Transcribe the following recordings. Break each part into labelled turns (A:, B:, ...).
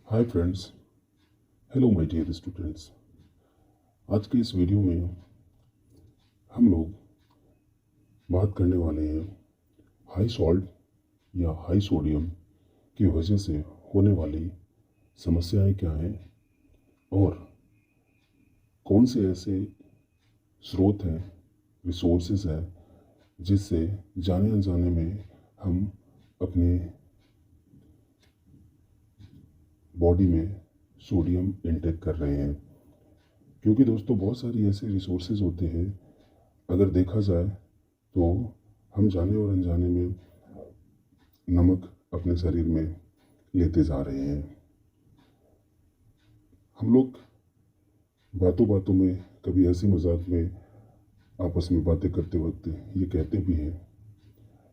A: Hi friends, hello my dear students. आज के इस वीडियो में हम लोग बात करने वाले हैं हाई सॉल्ट या हाई सोडियम की वजह से होने वाली समस्याएं क्या हैं और कौन से ऐसे स्रोत हैं, रिसोर्सेज हैं जिससे जाने अनजाने में हम अपने बॉडी में सोडियम इनटेक कर रहे हैं। क्योंकि दोस्तों बहुत सारी ऐसे रिसोर्सेज होते हैं, अगर देखा जाए तो हम जाने और अनजाने में नमक अपने शरीर में लेते जा रहे हैं। हम लोग बातों बातों में, कभी हंसी मजाक में आपस में बातें करते वक्त ये कहते भी हैं,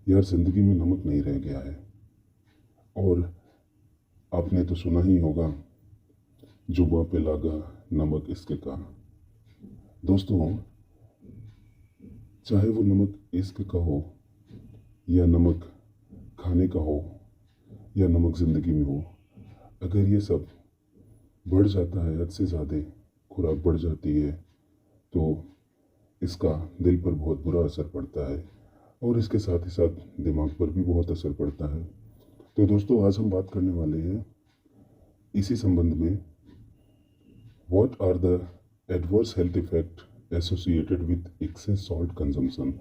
A: यार ज़िंदगी में नमक नहीं रह गया है। और आपने तो सुना ही होगा, जुबां पे लागा नमक इसके का। दोस्तों, चाहे वो नमक इश्क का हो या नमक खाने का हो या नमक ज़िंदगी में हो, अगर ये सब बढ़ जाता है, हद से ज़्यादा खुराक बढ़ जाती है, तो इसका दिल पर बहुत बुरा असर पड़ता है और इसके साथ ही साथ दिमाग पर भी बहुत असर पड़ता है। तो दोस्तों, आज हम बात करने वाले हैं इसी संबंध में, what are the adverse health effect associated with excess salt consumption.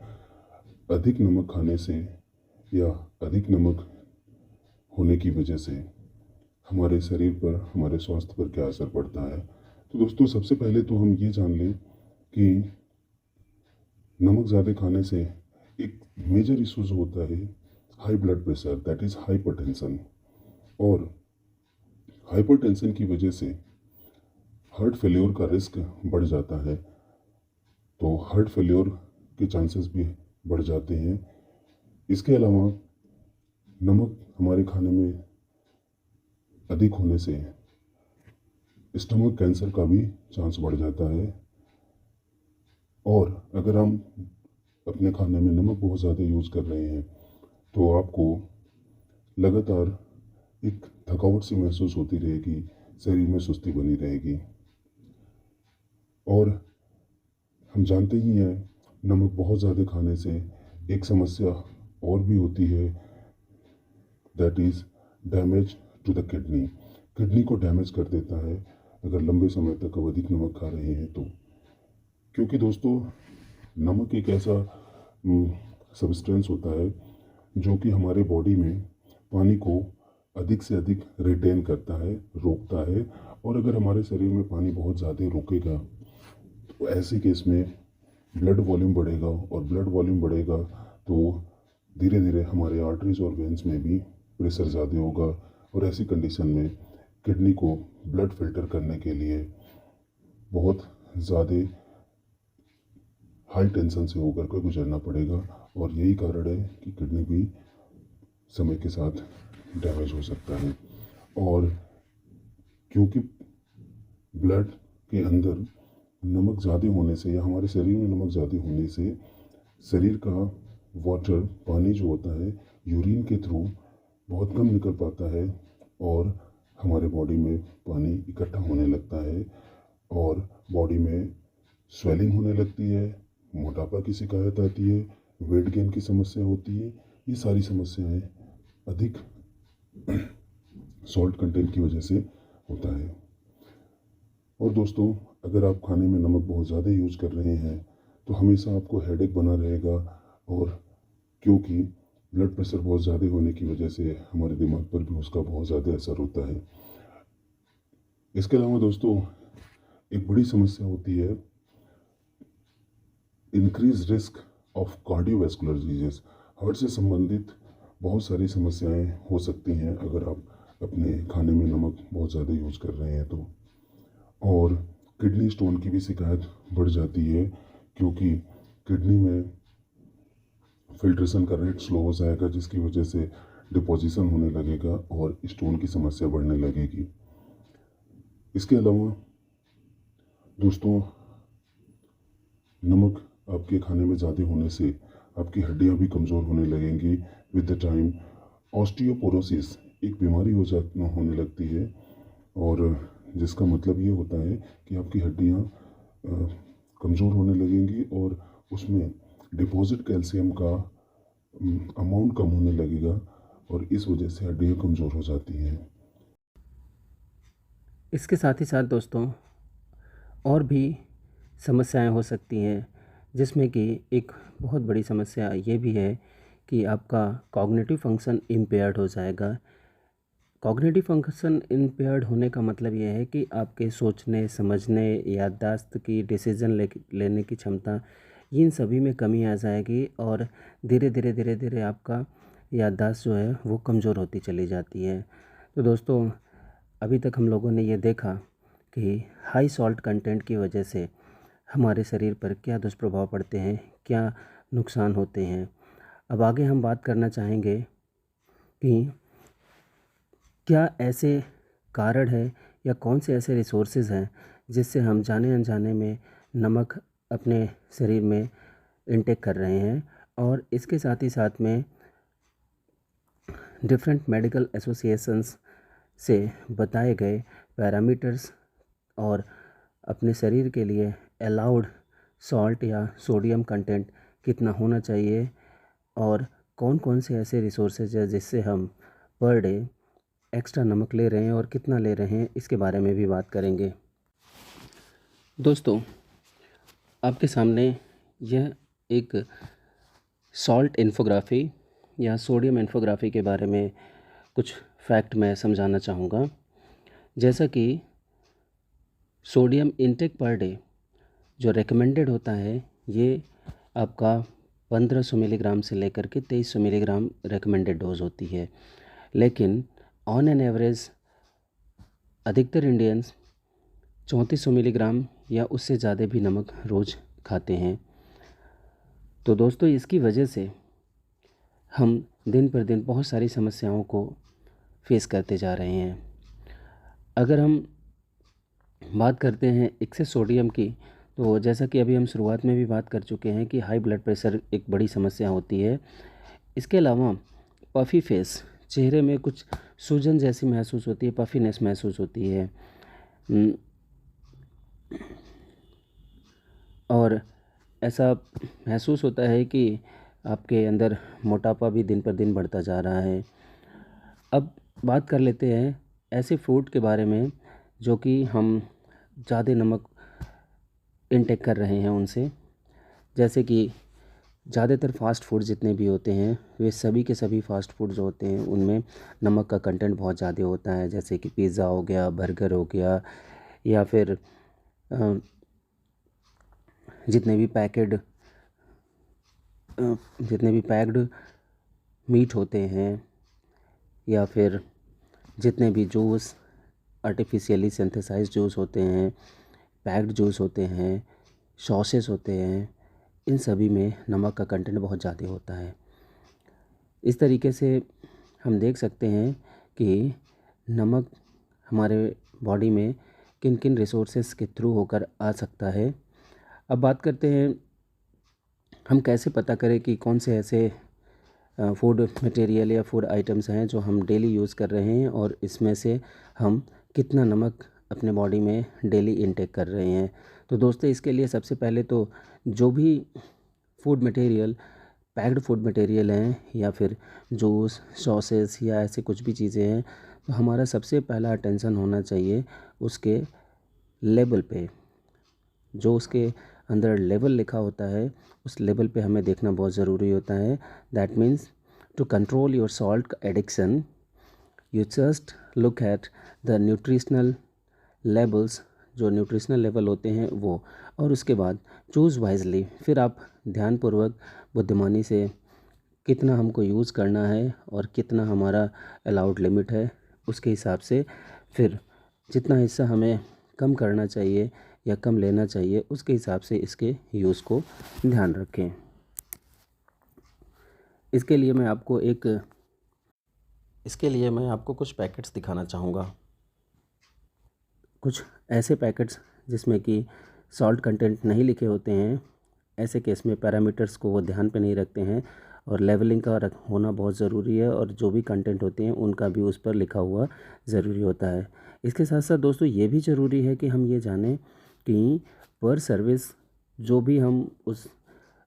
A: अधिक नमक खाने से या अधिक नमक होने की वजह से हमारे शरीर पर, हमारे स्वास्थ्य पर क्या असर पड़ता है। तो दोस्तों, सबसे पहले तो हम ये जान लें कि नमक ज़्यादा खाने से एक मेजर इशूज होता है high blood pressure, that is hypertension. और हाइपरटेंशन की वजह से हार्ट फेल्योर का रिस्क बढ़ जाता है, तो हार्ट फेल्योर के चांसेस भी बढ़ जाते हैं। इसके अलावा नमक हमारे खाने में अधिक होने से स्टमक कैंसर का भी चांस बढ़ जाता है। और अगर हम अपने खाने में नमक बहुत ज़्यादा यूज़ कर रहे हैं तो आपको लगातार एक थकावट सी महसूस होती रहेगी, शरीर में सुस्ती बनी रहेगी। और हम जानते ही हैं, नमक बहुत ज़्यादा खाने से एक समस्या और भी होती है, that is damage to the kidney. Kidney को डैमेज कर देता है अगर लंबे समय तक अधिक नमक खा रहे हैं तो। क्योंकि दोस्तों, नमक एक ऐसा सब्सटेंस होता है जो कि हमारे बॉडी में पानी को अधिक से अधिक रिटेन करता है, रोकता है। और अगर हमारे शरीर में पानी बहुत ज़्यादा रुकेगा तो ऐसे केस में ब्लड वॉल्यूम बढ़ेगा, और ब्लड वॉल्यूम बढ़ेगा तो धीरे धीरे हमारे आर्टरीज और वेंस में भी प्रेशर ज़्यादा होगा। और ऐसी कंडीशन में किडनी को ब्लड फिल्टर करने के लिए बहुत ज़्यादा हाई टेंशन से होकर के गुजरना पड़ेगा। और यही कारण है कि किडनी भी समय के साथ डैमेज हो सकता है। और क्योंकि ब्लड के अंदर नमक ज़्यादा होने से या हमारे शरीर में नमक ज़्यादा होने से शरीर का वाटर, पानी जो होता है, यूरिन के थ्रू बहुत कम निकल पाता है और हमारे बॉडी में पानी इकट्ठा होने लगता है और बॉडी में स्वेलिंग होने लगती है, मोटापा की शिकायत आती है, वेट गेन की समस्या होती है। ये सारी समस्याएं अधिक सॉल्ट कंटेंट की वजह से होता है। और दोस्तों, अगर आप खाने में नमक बहुत ज़्यादा यूज़ कर रहे हैं तो हमेशा आपको हेडेक बना रहेगा। और क्योंकि ब्लड प्रेशर बहुत ज़्यादा होने की वजह से हमारे दिमाग पर भी उसका बहुत ज़्यादा असर होता है। इसके अलावा दोस्तों, एक बड़ी समस्या होती है increase risk of cardiovascular disease. Heart से संबंधित बहुत सारी समस्याएं हो सकती हैं अगर आप अपने खाने में नमक बहुत ज़्यादा यूज़ कर रहे हैं तो। और किडनी स्टोन की भी शिकायत बढ़ जाती है, क्योंकि किडनी में फिल्ट्रेशन का रेट स्लो हो जाएगा, जिसकी वजह से डिपोजिशन होने लगेगा और स्टोन की समस्या बढ़ने लगेगी। इसके अलावा दोस्तों, नमक आपके खाने में ज़्यादा होने से आपकी हड्डियां भी कमज़ोर होने लगेंगी। विद द टाइम ऑस्टियोपोरोसिस एक बीमारी होने लगती है और जिसका मतलब ये होता है कि आपकी हड्डियाँ कमज़ोर होने लगेंगी और उसमें डिपॉजिट कैल्शियम का अमाउंट कम होने लगेगा और इस वजह से हड्डियाँ कमज़ोर हो जाती हैं।
B: इसके साथ ही साथ दोस्तों और भी समस्याएं हो सकती हैं, जिसमें कि एक बहुत बड़ी समस्या ये भी है कि आपका कॉग्निटिव फंक्शन इम्पेयर्ड हो जाएगा। कॉग्निटिव फंक्शन इम्पेयर्ड होने का मतलब ये है कि आपके सोचने, समझने, याददाश्त की, डिसीज़न लेने की क्षमता, इन सभी में कमी आ जाएगी और धीरे धीरे आपका याददाश्त जो है वो कमज़ोर होती चली जाती है। तो दोस्तों, अभी तक हम लोगों ने ये देखा कि हाई सॉल्ट कंटेंट की वजह से हमारे शरीर पर क्या दुष्प्रभाव पड़ते हैं, क्या नुकसान होते हैं। अब आगे हम बात करना चाहेंगे कि क्या ऐसे कारण हैं या कौन से ऐसे रिसोर्सेज हैं जिससे हम जाने अनजाने में नमक अपने शरीर में इनटेक कर रहे हैं, और इसके साथ ही साथ में डिफरेंट मेडिकल एसोसिएशंस से बताए गए पैरामीटर्स और अपने शरीर के लिए अलाउड सॉल्ट या सोडियम कंटेंट कितना होना चाहिए, और कौन कौन से ऐसे रिसोर्सेज है जिससे हम पर डे एक्स्ट्रा नमक ले रहे हैं और कितना ले रहे हैं, इसके बारे में भी बात करेंगे। दोस्तों, आपके सामने यह एक सॉल्ट इन्फोग्राफी या सोडियम इन्फोग्राफी के बारे में कुछ फैक्ट मैं समझाना चाहूँगा। जैसा कि सोडियम इनटेक पर डे जो रिकमेंडेड होता है, ये आपका 1500 मिलीग्राम से लेकर के 2300 मिलीग्राम रिकमेंडेड डोज होती है। लेकिन ऑन एन एवरेज अधिकतर इंडियंस 3400 मिलीग्राम या उससे ज़्यादा भी नमक रोज़ खाते हैं। तो दोस्तों, इसकी वजह से हम दिन पर दिन बहुत सारी समस्याओं को फेस करते जा रहे हैं। अगर हम बात करते हैं एक्सेस सोडियम की, तो जैसा कि अभी हम शुरुआत में भी बात कर चुके हैं कि हाई ब्लड प्रेशर एक बड़ी समस्या होती है। इसके अलावा पफ़ी फेस, चेहरे में कुछ सूजन जैसी महसूस होती है, पफीनेस महसूस होती है, और ऐसा महसूस होता है कि आपके अंदर मोटापा भी दिन पर दिन बढ़ता जा रहा है। अब बात कर लेते हैं ऐसे फूड के बारे में जो कि हम ज़्यादा नमक इनटेक कर रहे हैं उनसे। जैसे कि ज़्यादातर फ़ास्ट फूड जितने भी होते हैं, वे सभी के सभी फ़ास्ट फूड जो होते हैं उनमें नमक का कंटेंट बहुत ज़्यादा होता है। जैसे कि पिज़्ज़ा हो गया, बर्गर हो गया, या फिर जितने भी पैक्ड मीट होते हैं, या फिर जितने भी जूस, आर्टिफिशियली सिंथेसाइज्ड जूस होते हैं, पैक्ड जूस होते हैं, सॉसेस होते हैं, इन सभी में नमक का कंटेंट बहुत ज़्यादा होता है। इस तरीके से हम देख सकते हैं कि नमक हमारे बॉडी में किन किन रिसोर्सेज के थ्रू होकर आ सकता है। अब बात करते हैं हम कैसे पता करें कि कौन से ऐसे फूड मटेरियल या फूड आइटम्स हैं जो हम डेली यूज़ कर रहे हैं और इसमें से हम कितना नमक अपने बॉडी में डेली इनटेक कर रहे हैं। तो दोस्तों, इसके लिए सबसे पहले तो जो भी food material, packed food material हैं या फिर जूस, सॉसेस या ऐसे कुछ भी चीज़ें हैं, तो हमारा सबसे पहला अटेंशन होना चाहिए उसके लेबल पे। जो उसके अंदर लेबल लिखा होता है, उस लेबल पे हमें देखना बहुत ज़रूरी होता है। That means to control your salt addiction, you just look at the nutritional labels, जो न्यूट्रिशनल लेवल होते हैं वो, और उसके बाद चूज़ वाइजली। फिर आप ध्यानपूर्वक, बुद्धिमानी से कितना हमको यूज़ करना है और कितना हमारा अलाउड लिमिट है, उसके हिसाब से फिर जितना हिस्सा हमें कम करना चाहिए या कम लेना चाहिए, उसके हिसाब से इसके यूज़ को ध्यान रखें। इसके लिए मैं आपको कुछ पैकेट्स दिखाना चाहूँगा। कुछ ऐसे पैकेट्स जिसमें कि सॉल्ट कंटेंट नहीं लिखे होते हैं, ऐसे केस में पैरामीटर्स को वो ध्यान पे नहीं रखते हैं और लेवलिंग का होना बहुत ज़रूरी है, और जो भी कंटेंट होते हैं उनका भी उस पर लिखा हुआ ज़रूरी होता है। इसके साथ साथ दोस्तों ये भी ज़रूरी है कि हम ये जानें कि पर सर्विस जो भी हम उस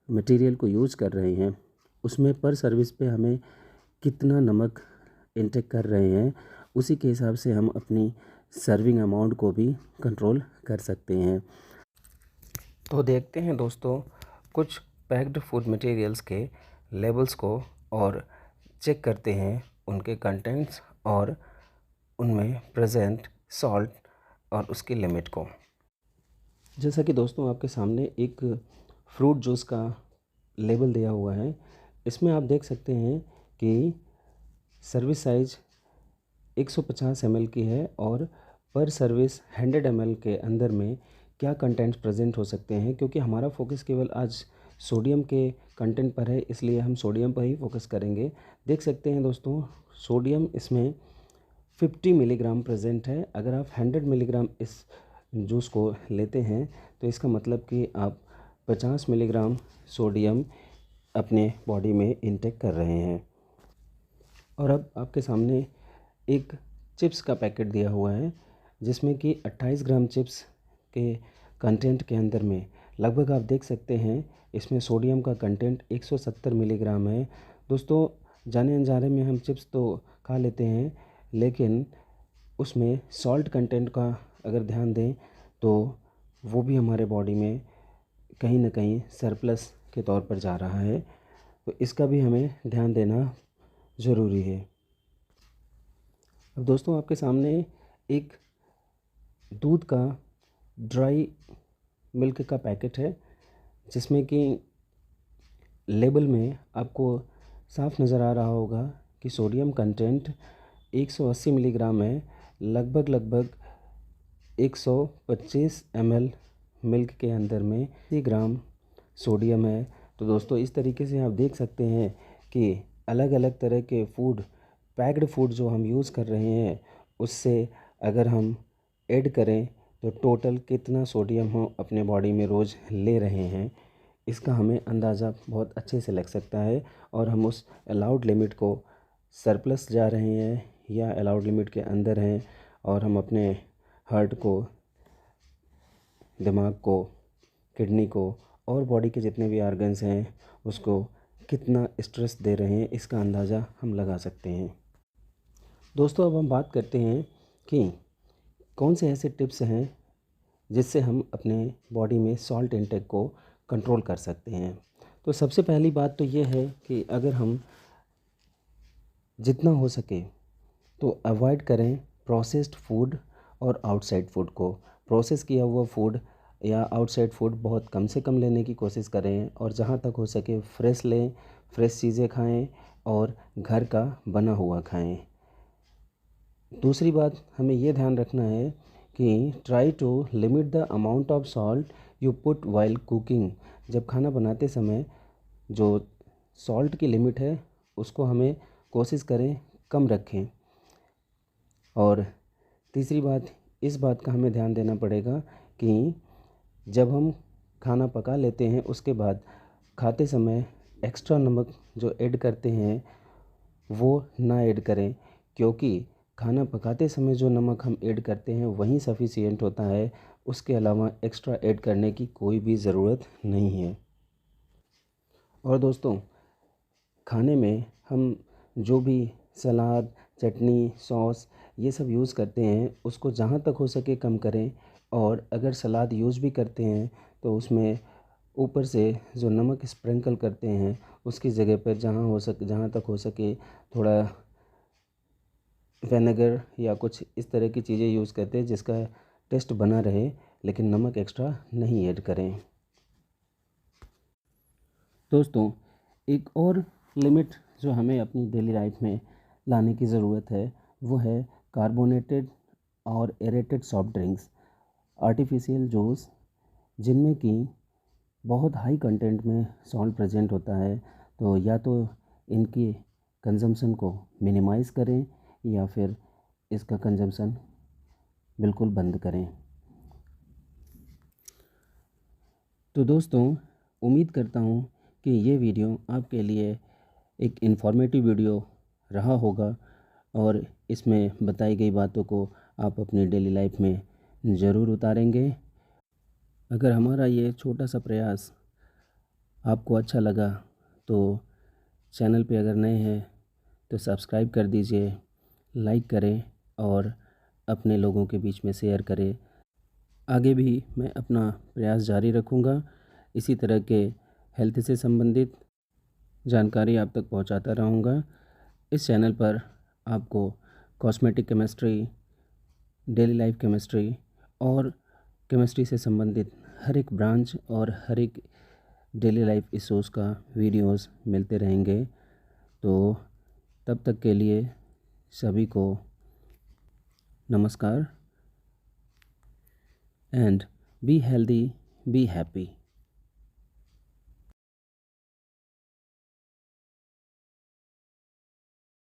B: मटेरियल को यूज़ कर रहे हैं उसमें पर सर्विस पे हमें कितना नमक इंटेक कर रहे हैं, उसी के हिसाब से हम अपनी सर्विंग अमाउंट को भी कंट्रोल कर सकते हैं। तो देखते हैं दोस्तों कुछ पैक्ड फूड मटेरियल्स के लेबल्स को और चेक करते हैं उनके कंटेंट्स और उनमें प्रेजेंट सॉल्ट और उसकी लिमिट को। जैसा कि दोस्तों आपके सामने एक फ्रूट जूस का लेबल दिया हुआ है, इसमें आप देख सकते हैं कि सर्विस साइज 150 ml की है और पर सर्विस 100 ml के अंदर में क्या कंटेंट्स प्रेजेंट हो सकते हैं। क्योंकि हमारा फोकस केवल आज सोडियम के कंटेंट पर है, इसलिए हम सोडियम पर ही फोकस करेंगे। देख सकते हैं दोस्तों सोडियम इसमें 50 मिलीग्राम प्रेजेंट है। अगर आप 100 मिलीग्राम इस जूस को लेते हैं तो इसका मतलब कि आप 50 मिलीग्राम सोडियम अपने बॉडी में इंटेक कर रहे हैं। और अब आपके सामने एक चिप्स का पैकेट दिया हुआ है जिसमें कि 28 ग्राम चिप्स के कंटेंट के अंदर में लगभग आप देख सकते हैं इसमें सोडियम का कंटेंट 170 मिलीग्राम है। दोस्तों जाने अनजाने में हम चिप्स तो खा लेते हैं, लेकिन उसमें सॉल्ट कंटेंट का अगर ध्यान दें तो वो भी हमारे बॉडी में कहीं ना कहीं सरप्लस के तौर पर जा रहा है, तो इसका भी हमें ध्यान देना ज़रूरी है। अब दोस्तों आपके सामने एक दूध का ड्राई मिल्क का पैकेट है जिसमें कि लेबल में आपको साफ नज़र आ रहा होगा कि सोडियम कंटेंट 180 मिलीग्राम है। लगभग 125 ml मिल्क के अंदर में 30 ग्राम सोडियम है। तो दोस्तों इस तरीके से आप देख सकते हैं कि अलग अलग तरह के फूड, पैक्ड फूड जो हम यूज़ कर रहे हैं उससे अगर हम ऐड करें तो टोटल कितना सोडियम हम अपने बॉडी में रोज़ ले रहे हैं, इसका हमें अंदाज़ा बहुत अच्छे से लग सकता है। और हम उस अलाउड लिमिट को सरप्लस जा रहे हैं या अलाउड लिमिट के अंदर हैं, और हम अपने हार्ट को, दिमाग को, किडनी को और बॉडी के जितने भी ऑर्गन्स हैं उसको कितना स्ट्रेस दे रहे हैं, इसका अंदाज़ा हम लगा सकते हैं। दोस्तों अब हम बात करते हैं कि कौन से ऐसे टिप्स हैं जिससे हम अपने बॉडी में सॉल्ट इंटेक को कंट्रोल कर सकते हैं। तो सबसे पहली बात तो ये है कि अगर हम जितना हो सके तो अवॉइड करें प्रोसेस्ड फूड और आउटसाइड फूड को। प्रोसेस किया हुआ फूड या आउटसाइड फूड बहुत कम से कम लेने की कोशिश करें, और जहाँ तक हो सके फ्रेश लें, फ्रेश चीज़ें खाएं और घर का बना हुआ खाएं। दूसरी बात हमें ये ध्यान रखना है कि try to limit the amount of salt you put while cooking. जब खाना बनाते समय जो सॉल्ट की लिमिट है उसको हमें कोशिश करें कम रखें। और तीसरी बात, इस बात का हमें ध्यान देना पड़ेगा कि जब हम खाना पका लेते हैं उसके बाद खाते समय एक्स्ट्रा नमक जो ऐड करते हैं वो ना ऐड करें, क्योंकि खाना पकाते समय जो नमक हम ऐड करते हैं वहीं सफिशिएंट होता है, उसके अलावा एक्स्ट्रा ऐड करने की कोई भी ज़रूरत नहीं है। और दोस्तों खाने में हम जो भी सलाद, चटनी, सॉस ये सब यूज़ करते हैं उसको जहाँ तक हो सके कम करें, और अगर सलाद यूज़ भी करते हैं तो उसमें ऊपर से जो नमक स्प्रिंकल करते हैं उसकी जगह पर जहाँ तक हो सके थोड़ा विनेगर या कुछ इस तरह की चीज़ें यूज़ करते हैं जिसका टेस्ट बना रहे, लेकिन नमक एक्स्ट्रा नहीं ऐड करें। दोस्तों एक और लिमिट जो हमें अपनी डेली लाइफ में लाने की ज़रूरत है वो है कार्बोनेटेड और aerated soft drinks, artificial juice जिनमें कि बहुत हाई कंटेंट में सॉल्ट प्रेजेंट होता है। तो या तो इनकी कंजम्पशन को मिनिमाइज़ करें या फिर इसका कंजम्पशन बिल्कुल बंद करें। तो दोस्तों उम्मीद करता हूँ कि ये वीडियो आपके लिए एक इन्फॉर्मेटिव वीडियो रहा होगा और इसमें बताई गई बातों को आप अपनी डेली लाइफ में ज़रूर उतारेंगे। अगर हमारा ये छोटा सा प्रयास आपको अच्छा लगा तो चैनल पे अगर नए हैं तो सब्सक्राइब कर दीजिए, लाइक करें और अपने लोगों के बीच में शेयर करें। आगे भी मैं अपना प्रयास जारी रखूँगा, इसी तरह के हेल्थ से संबंधित जानकारी आप तक पहुंचाता रहूँगा। इस चैनल पर आपको cosmetic chemistry, daily life chemistry और केमिस्ट्री से संबंधित हर एक ब्रांच और हर एक डेली लाइफ इश्यूज़ का वीडियोस मिलते रहेंगे। तो तब तक के लिए सभी को नमस्कार and be healthy, be happy.